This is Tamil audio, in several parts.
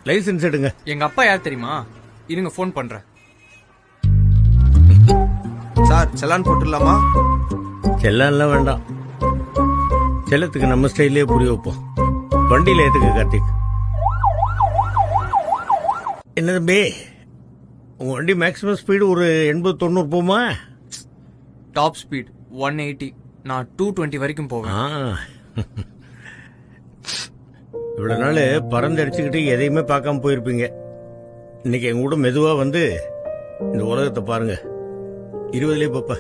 லைசன்ஸ் எடுங்க. எங்க அப்பா யார் தெரியுமா? இருங்க ஃபோன் பண்றேன். சார் செலான் போட்டுடலாமா? செல்லாம் வேண்டாம். செல்லத்துக்கு நம்ம ஸ்டைலே புரிய வைப்போம். வண்டியில ஏத்துக்க கார்த்திக். என்ன தம்பி, உங்க வண்டி மேக்ஸிமம் ஸ்பீடு ஒரு 80-90 போமா? Top speed 180. நான் 220 வரைக்கும் போவேன். இவ்வளவு நாள் பறந்து அடிச்சுக்கிட்டு எதையுமே பார்க்காம போயிருப்பீங்க. இன்னைக்கு எங்க கூட மெதுவா வந்து இந்த உலகத்தை பாருங்க. 20லயே பாப்பா.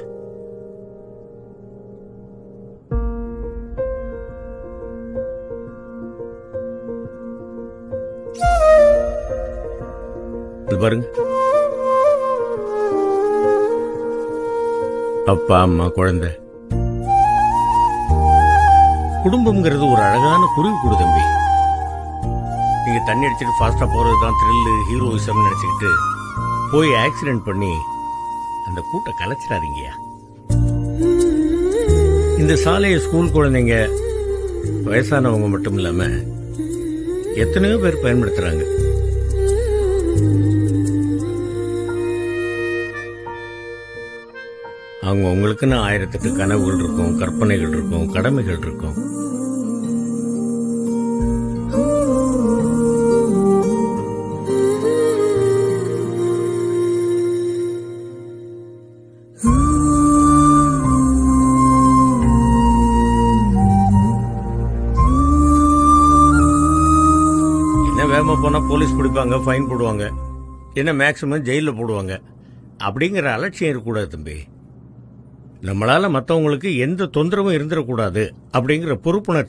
பாருங்க, அப்பா அம்மா குழந்தை. குடும்பம்ங்கிறது ஒரு அழகான குருவி கூடு தம்பி. நீங்க தண்ணி அடிச்சுட்டு ஃபாஸ்டா போறதுதான் த்ரில்லு, ஹீரோயிசம் நினைச்சுக்கிட்டு போய் ஆக்சிடென்ட் பண்ணி அந்த கூட்ட கலைச்சிடாதீங்கயா. இந்த சாலையை ஸ்கூல் குழந்தைங்க, வயசானவங்க மட்டும் இல்லாம எத்தனையோ பேர் பயன்படுத்துறாங்க. அவங்க உங்களுக்குன்னு 1008 கனவுகள் இருக்கும், கற்பனைகள் இருக்கும், கடமைகள் இருக்கும். என்ன வேகமா போனா போலீஸ் பிடிப்பாங்க, ஃபைன் போடுவாங்க, என்ன மேக்சிமம் ஜெயில போடுவாங்க. அப்படிங்கிற அலட்சியம் இருக்கக்கூடாது தம்பி. நம்மளால மற்றவங்களுக்கு எந்த தொந்தரவும் இருந்துடக்கூடாது அப்படிங்கிற பொறுப்புணர்ச்சி